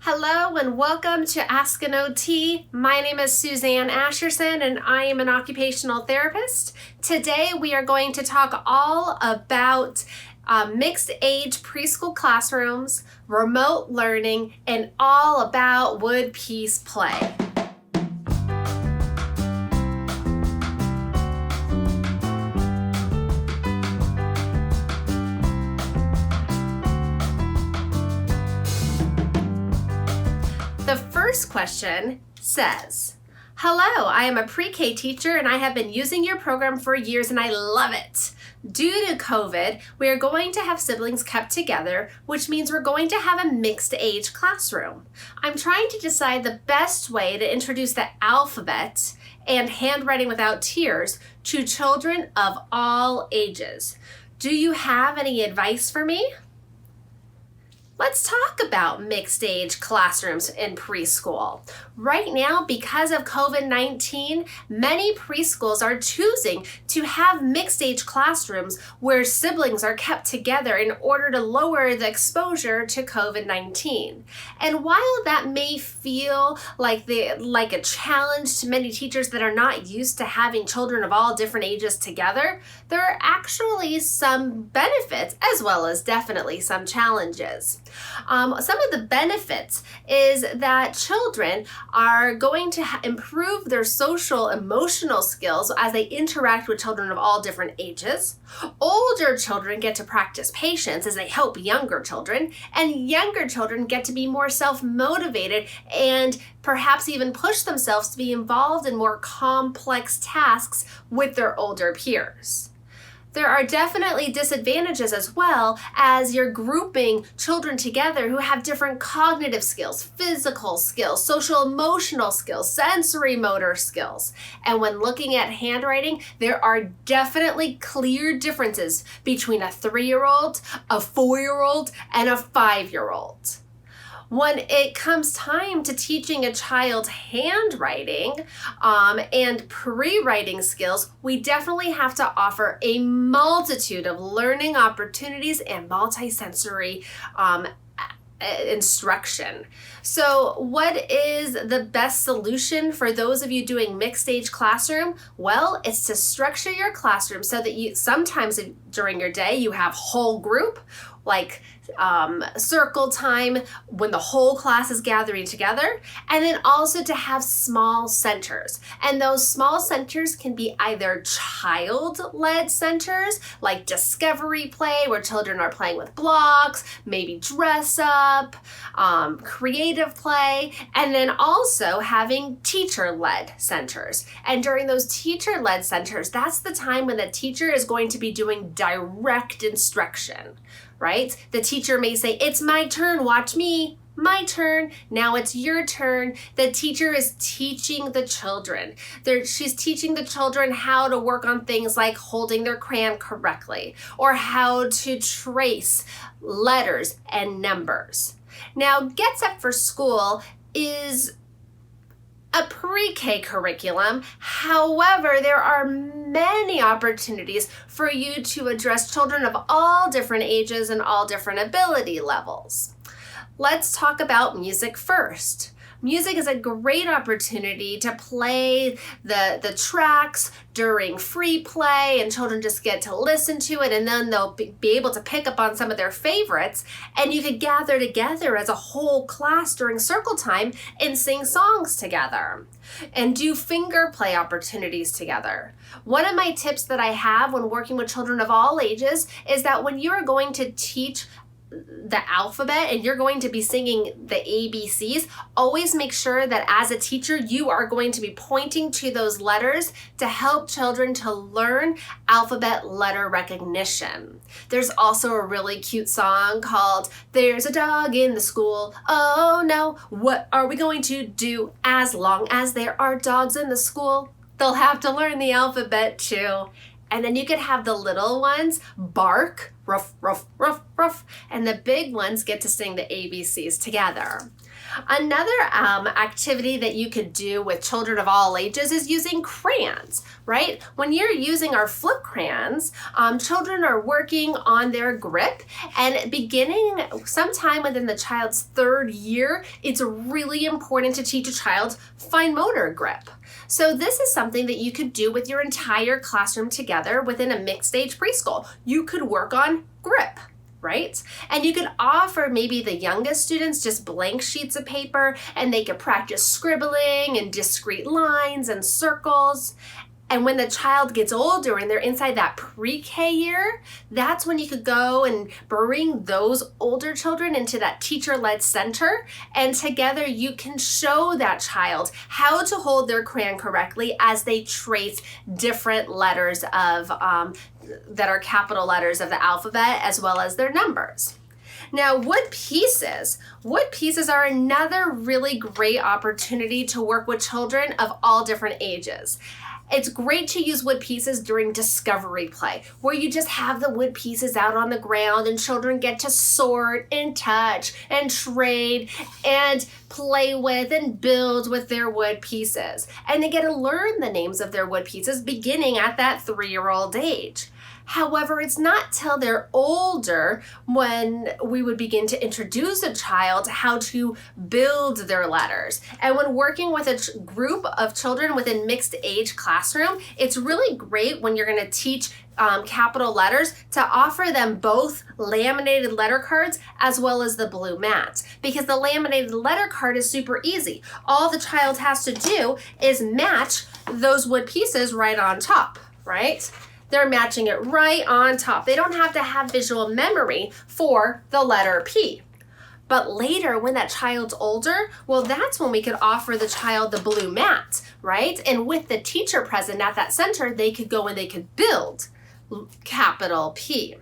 Hello and welcome to Ask an OT. My name is Suzanne Asherson and I am an occupational therapist. Today we are going to talk all about mixed age preschool classrooms, remote learning, and all about wood piece play. The first question says, hello, I am a pre-K teacher and I have been using your program for years and I love it. Due to COVID, we are going to have siblings kept together, which means we're going to have a mixed age classroom. I'm trying to decide the best way to introduce the alphabet and handwriting without tears to children of all ages. Do you have any advice for me? Let's talk about mixed age classrooms in preschool. Right now, because of COVID-19, many preschools are choosing to have mixed age classrooms where siblings are kept together in order to lower the exposure to COVID-19. And while that may feel like a challenge to many teachers that are not used to having children of all different ages together, there are actually some benefits as well as definitely some challenges. Some of the benefits is that children are going to improve their social emotional skills as they interact with children of all different ages. Older children get to practice patience as they help younger children, and younger children get to be more self-motivated and perhaps even push themselves to be involved in more complex tasks with their older peers. There are definitely disadvantages as well, as you're grouping children together who have different cognitive skills, physical skills, social emotional skills, sensory motor skills. And when looking at handwriting, there are definitely clear differences between a 3-year-old, a 4-year-old, and a 5-year-old. When it comes time to teaching a child handwriting and pre-writing skills, we definitely have to offer a multitude of learning opportunities and multisensory instruction. So what is the best solution for those of you doing mixed age classroom? Well, it's to structure your classroom so that you sometimes during your day you have whole group, like circle time when the whole class is gathering together, and then also to have small centers. And those small centers can be either child-led centers like discovery play where children are playing with blocks, maybe dress up, creative play, and then also having teacher-led centers. And during those teacher-led centers, that's the time when the teacher is going to be doing direct instruction. Right? The teacher may say, it's my turn, watch me, my turn, now it's your turn. The teacher is teaching the children. She's teaching the children how to work on things like holding their crayon correctly or how to trace letters and numbers. Now, Get Set for School is a pre-K curriculum. However, there are many opportunities for you to address children of all different ages and all different ability levels. Let's talk about music first. Music is a great opportunity to play the tracks during free play, and children just get to listen to it, and then they'll be able to pick up on some of their favorites, and you could gather together as a whole class during circle time and sing songs together and do finger play opportunities together. One of my tips that I have when working with children of all ages is that when you are going to teach the alphabet and you're going to be singing the ABCs, always make sure that as a teacher you are going to be pointing to those letters to help children to learn alphabet letter recognition. There's also a really cute song called There's a Dog in the School, oh no, what are we going to do as long as there are dogs in the school? They'll have to learn the alphabet too. And then you could have the little ones bark, ruff, ruff, ruff, ruff, and the big ones get to sing the ABCs together. Another activity that you could do with children of all ages is using crayons, right? When you're using our flip crayons, children are working on their grip, and beginning sometime within the child's 3rd year, it's really important to teach a child fine motor grip. So this is something that you could do with your entire classroom together within a mixed age preschool. You could work on grip, right? And you could offer maybe the youngest students just blank sheets of paper, and they could practice scribbling and discrete lines and circles. And when the child gets older and they're inside that pre-K year, that's when you could go and bring those older children into that teacher-led center, and together you can show that child how to hold their crayon correctly as they trace different letters of that are capital letters of the alphabet, as well as their numbers. Now, wood pieces. Wood pieces are another really great opportunity to work with children of all different ages. It's great to use wood pieces during discovery play, where you just have the wood pieces out on the ground and children get to sort and touch and trade and play with and build with their wood pieces. And they get to learn the names of their wood pieces beginning at that 3-year-old age. However, it's not till they're older when we would begin to introduce a child how to build their letters. And when working with a group of children within mixed age classroom, it's really great when you're going to teach capital letters to offer them both laminated letter cards as well as the blue mat, because the laminated letter card is super easy. All the child has to do is match those wood pieces right on top, right? They're matching it right on top. They don't have to have visual memory for the letter P. But later, when that child's older, well, that's when we could offer the child the blue mat, right? And with the teacher present at that center, they could go and they could build capital P.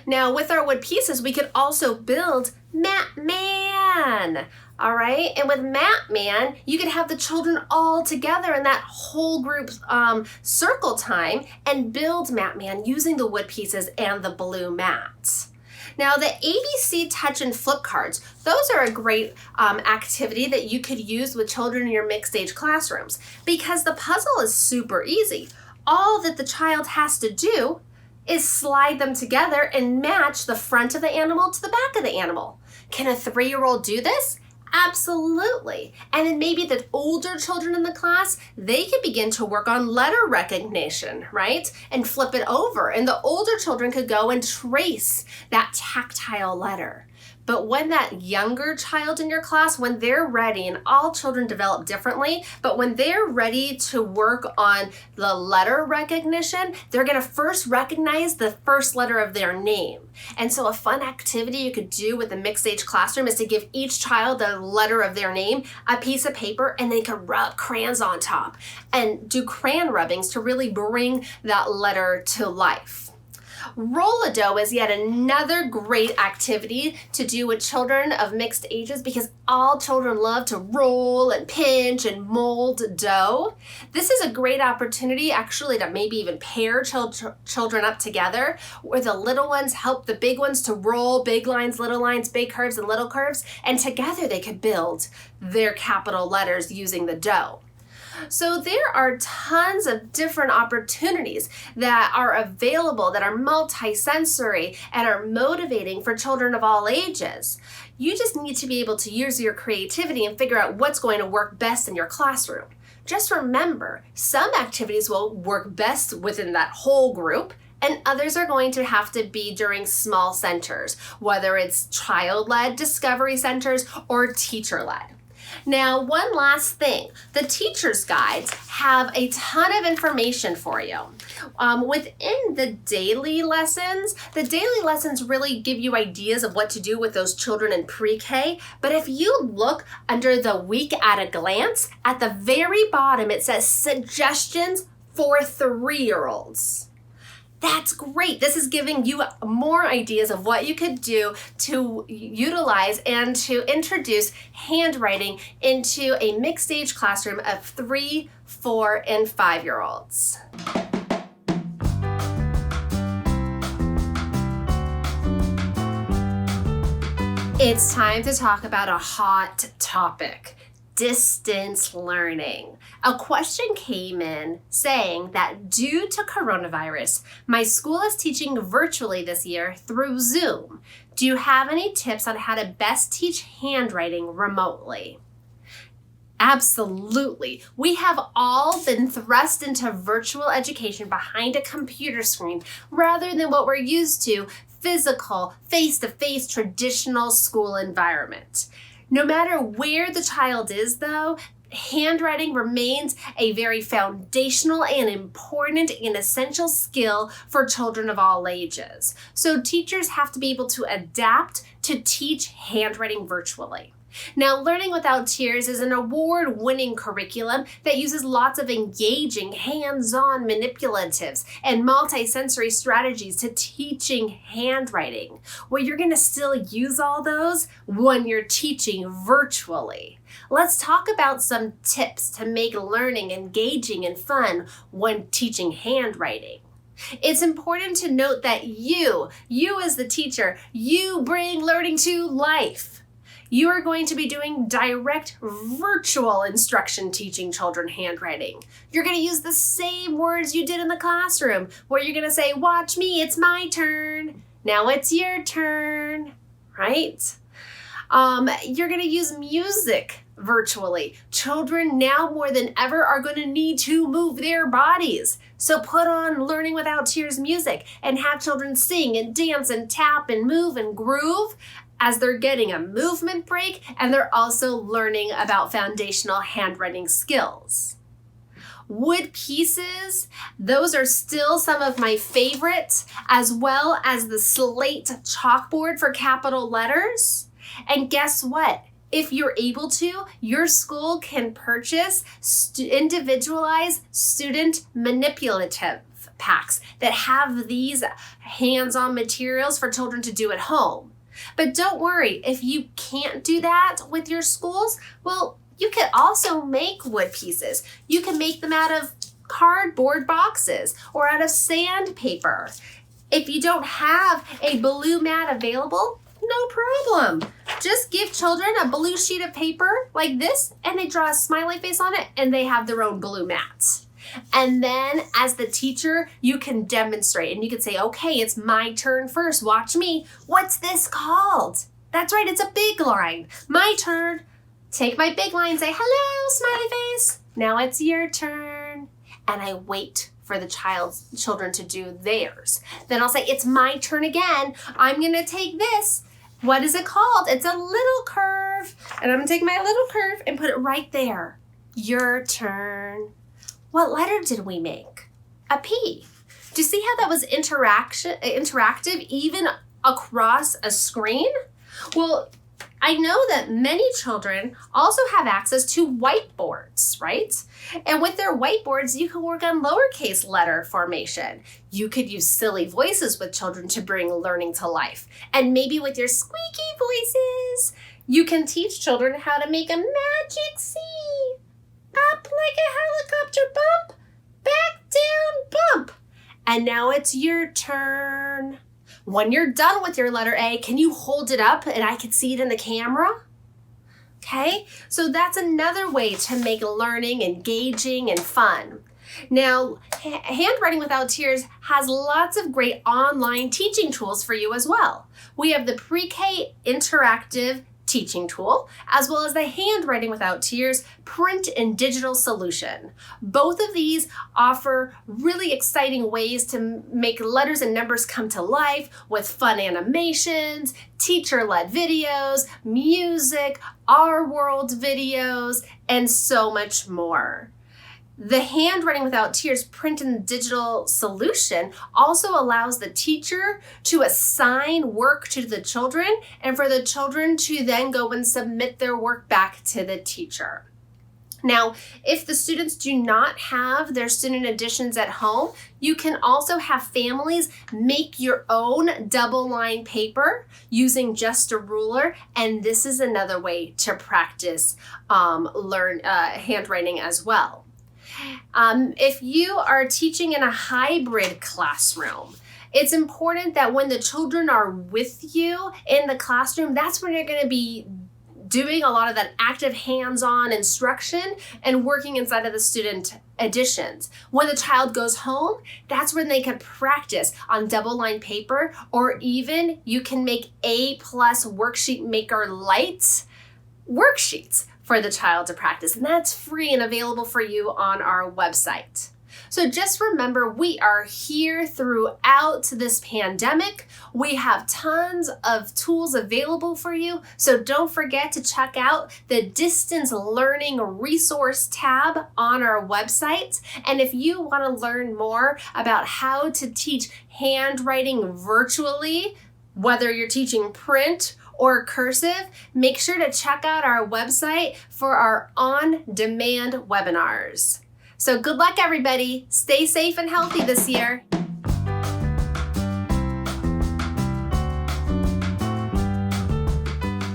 Now, with our wood pieces, we could also build Map Man. All right, and with Map Man, you could have the children all together in that whole group circle time and build Map Man using the wood pieces and the blue mats. Now, the ABC touch and flip cards, those are a great activity that you could use with children in your mixed age classrooms, because the puzzle is super easy. All that the child has to do is slide them together and match the front of the animal to the back of the animal. Can a 3-year-old do this? Absolutely. And then maybe the older children in the class, they could begin to work on letter recognition, right? And flip it over. And the older children could go and trace that tactile letter. But when that younger child in your class, when they're ready, and all children develop differently, but when they're ready to work on the letter recognition, they're going to first recognize the first letter of their name. And so a fun activity you could do with the mixed age classroom is to give each child the letter of their name, a piece of paper, and they could rub crayons on top and do crayon rubbings to really bring that letter to life. Roll-a-dough is yet another great activity to do with children of mixed ages, because all children love to roll and pinch and mold dough. This is a great opportunity actually to maybe even pair children up together, where the little ones help the big ones to roll big lines, big curves, and little curves, and together they could build their capital letters using the dough. So there are tons of different opportunities that are available that are multi-sensory and are motivating for children of all ages. You just need to be able to use your creativity and figure out what's going to work best in your classroom. Just remember, some activities will work best within that whole group, and others are going to have to be during small centers, whether it's child-led discovery centers or teacher-led. Now, one last thing, the teacher's guides have a ton of information for you. Within the daily lessons really give you ideas of what to do with those children in pre-K, but if you look under the week at a glance, at the very bottom it says suggestions for 3-year-olds. That's great. This is giving you more ideas of what you could do to utilize and to introduce handwriting into a mixed age classroom of 3, 4, and 5-year-olds. It's time to talk about a hot topic, distance learning. A question came in saying that due to coronavirus, my school is teaching virtually this year through Zoom. Do you have any tips on how to best teach handwriting remotely? Absolutely. We have all been thrust into virtual education behind a computer screen rather than what we're used to, physical, face-to-face, traditional school environment. No matter where the child is, though, handwriting remains a very foundational and important and essential skill for children of all ages. So teachers have to be able to adapt to teach handwriting virtually. Now, Learning Without Tears is an award-winning curriculum that uses lots of engaging, hands-on manipulatives and multisensory strategies to teaching handwriting. Well, you're going to still use all those when you're teaching virtually. Let's talk about some tips to make learning engaging and fun when teaching handwriting. It's important to note that you as the teacher, you bring learning to life. You are going to be doing direct virtual instruction teaching children handwriting. You're going to use the same words you did in the classroom, where you're going to say, "Watch me, it's my turn. Now it's your turn," right? You're going to use music virtually. Children now more than ever are going to need to move their bodies. So put on Learning Without Tears music and have children sing and dance and tap and move and groove as they're getting a movement break, and they're also learning about foundational handwriting skills. Wood pieces, those are still some of my favorites, as well as the slate chalkboard for capital letters. And guess what? If you're able to, your school can purchase individualized student manipulative packs that have these hands-on materials for children to do at home. But don't worry, if you can't do that with your schools, well, you can also make wood pieces. You can make them out of cardboard boxes or out of sandpaper. If you don't have a blue mat available, no problem. Just give children a blue sheet of paper like this, and they draw a smiley face on it, and they have their own blue mats. And then as the teacher, you can demonstrate and you can say, "Okay, it's my turn first. Watch me. What's this called?" That's right, it's a big line. My turn. Take my big line and say, "Hello, smiley face. Now it's your turn." And I wait for the children to do theirs. Then I'll say, "It's my turn again. I'm going to take this. What is it called?" It's a little curve. And I'm going to take my little curve and put it right there. Your turn. What letter did we make? A P. Do you see how that was interactive even across a screen? Well, I know that many children also have access to whiteboards, right? And with their whiteboards, you can work on lowercase letter formation. You could use silly voices with children to bring learning to life. And maybe with your squeaky voices, you can teach children how to make a magic C. Up like a helicopter bump, back down bump. And now it's your turn. When you're done with your letter A, can you hold it up and I can see it in the camera? Okay, so that's another way to make learning engaging and fun. Now, Handwriting Without Tears has lots of great online teaching tools for you as well. We have the pre-K interactive teaching tool, as well as the Handwriting Without Tears print and digital solution. Both of these offer really exciting ways to make letters and numbers come to life with fun animations, teacher-led videos, music, Our World videos, and so much more. The Handwriting Without Tears print and digital solution also allows the teacher to assign work to the children and for the children to then go and submit their work back to the teacher. Now, if the students do not have their student editions at home, you can also have families make your own double line paper using just a ruler, and this is another way to practice handwriting as well. If you are teaching in a hybrid classroom, It's important that when the children are with you in the classroom, that's when you're going to be doing a lot of that active hands-on instruction and working inside of the student editions. When the child goes home, that's when they can practice on double-lined paper, or even you can make A+ worksheet maker light worksheets for the child to practice. And that's free and available for you on our website. So just remember, we are here throughout this pandemic. We have tons of tools available for you. So don't forget to check out the Distance Learning Resource tab on our website. And if you want to learn more about how to teach handwriting virtually, whether you're teaching print or cursive, make sure to check out our website for our on-demand webinars. So good luck, everybody. Stay safe and healthy this year.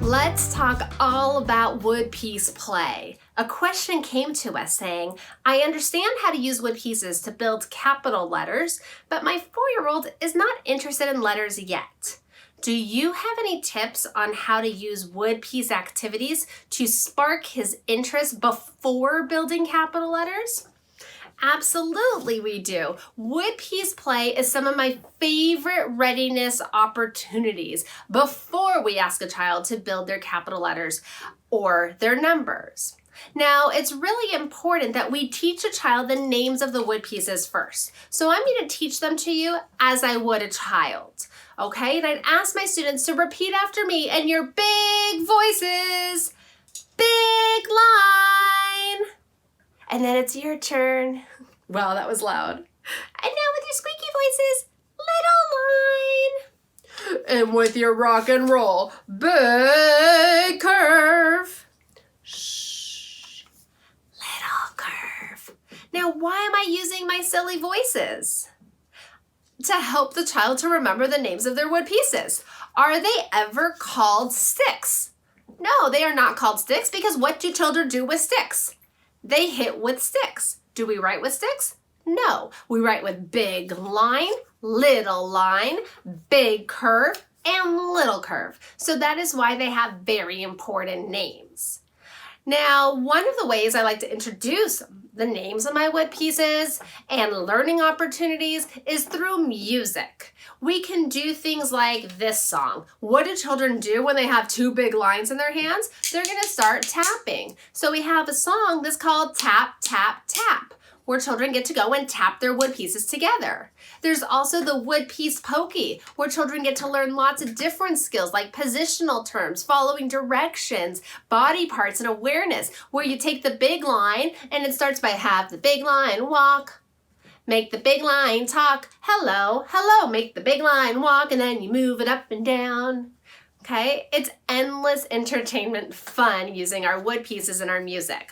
Let's talk all about wood piece play. A question came to us saying, I understand how to use wood pieces to build capital letters, but my 4-year-old is not interested in letters yet. Do you have any tips on how to use wood piece activities to spark his interest before building capital letters? Absolutely, we do. Wood piece play is some of my favorite readiness opportunities before we ask a child to build their capital letters or their numbers. Now, it's really important that we teach a child the names of the wood pieces first. So I'm going to teach them to you as I would a child. Okay, and I'd ask my students to repeat after me in your big voices. Big line. And then it's your turn. Wow, that was loud. And now with your squeaky voices, little line. And with your rock and roll, big curve. Shh, little curve. Now, why am I using my silly voices? To help the child to remember the names of their wood pieces. Are they ever called sticks? No, they are not called sticks, because what do children do with sticks? They hit with sticks. Do we write with sticks? No, we write with big line, big curve, and little curve. So that is why they have very important names. Now, one of the ways I like to introduce the names of my wood pieces and learning opportunities is through music. We can do things like this song. What do children do when they have 2 big lines in their hands? They're going to start tapping. So we have a song that's called Tap, Tap, Tap, where children get to go and tap their wood pieces together. There's also the wood piece pokey, where children get to learn lots of different skills like positional terms, following directions, body parts, and awareness, where you take the big line and it starts by have the big line walk, make the big line talk, hello, hello, make the big line walk, and then you move it up and down. Okay, it's endless entertainment fun using our wood pieces and our music.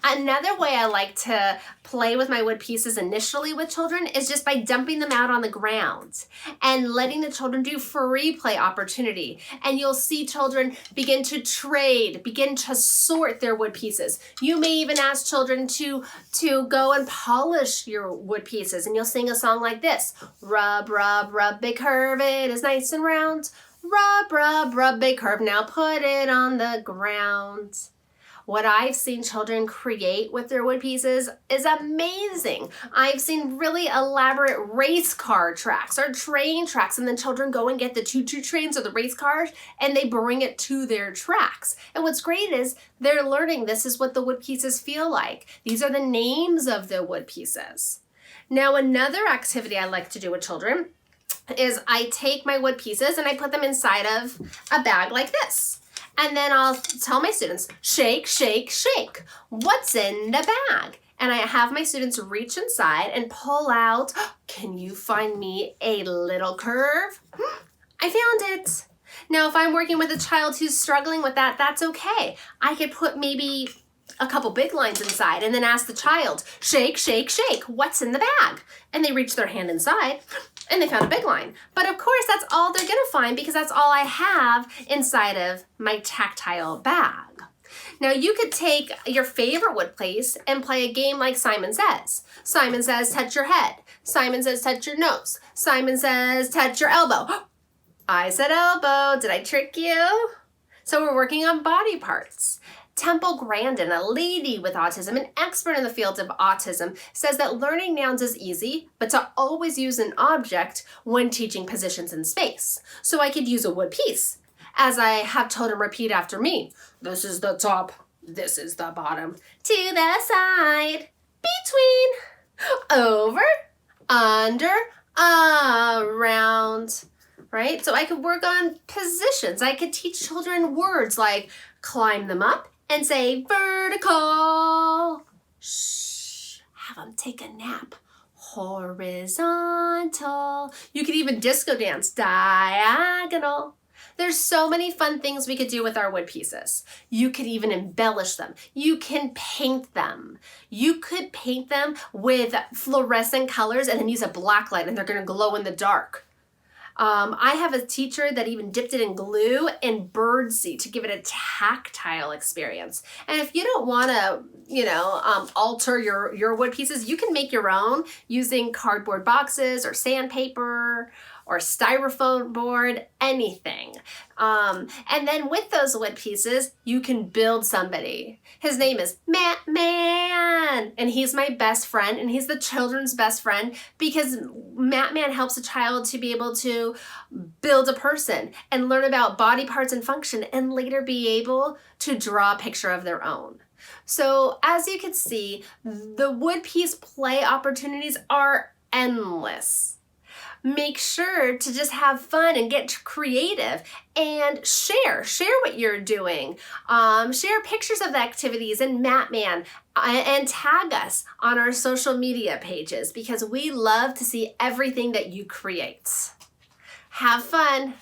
Another way I like to play with my wood pieces initially with children is just by dumping them out on the ground and letting the children do free play opportunity. And you'll see children begin to trade, begin to sort their wood pieces. You may even ask children to go and polish your wood pieces, and you'll sing a song like this. Rub, rub, rub, big curve, it is nice and round. Rub, rub, rub, big curve, now put it on the ground. What I've seen children create with their wood pieces is amazing. I've seen really elaborate race car tracks or train tracks, and then children go and get the choo-choo trains or the race cars and they bring it to their tracks. And what's great is they're learning this is what the wood pieces feel like. These are the names of the wood pieces. Now, another activity I like to do with children is I take my wood pieces and I put them inside of a bag like this. And then I'll tell my students, shake, shake, shake. What's in the bag? And I have my students reach inside and pull out, can you find me a little curve? I found it. Now, if I'm working with a child who's struggling with that, that's okay. I could put maybe a couple big lines inside and then ask the child, shake, shake, shake. What's in the bag? And they reach their hand inside and they found a big line. But of course, that's all they're gonna find because that's all I have inside of my tactile bag. Now you could take your favorite wood piece and play a game like Simon Says. Simon says, touch your head. Simon says, touch your nose. Simon says, touch your elbow. I said elbow. Did I trick you? So we're working on body parts. Temple Grandin, a lady with autism, an expert in the field of autism, says that learning nouns is easy, but to always use an object when teaching positions in space. So I could use a wood piece, as I have told him repeat after me. This is the top, this is the bottom, to the side, between, over, under, around, right? So I could work on positions. I could teach children words like climb them up and say vertical. Shh, have them take a nap. Horizontal. You could even disco dance, diagonal. There's so many fun things we could do with our wood pieces. You could even embellish them. You can paint them. You could paint them with fluorescent colors and then use a black light and they're gonna glow in the dark. I have a teacher that even dipped it in glue and birdseed to give it a tactile experience. And if you don't want to, alter your wood pieces, you can make your own using cardboard boxes or sandpaper or styrofoam board, anything. And then with those wood pieces, you can build somebody. His name is Matt Man, and he's my best friend, and he's the children's best friend because Matt Man helps a child to be able to build a person and learn about body parts and function and later be able to draw a picture of their own. So as you can see, the wood piece play opportunities are endless. Make sure to just have fun and get creative and share what you're doing. Share pictures of the activities in Matman and tag us on our social media pages because we love to see everything that you create. Have fun.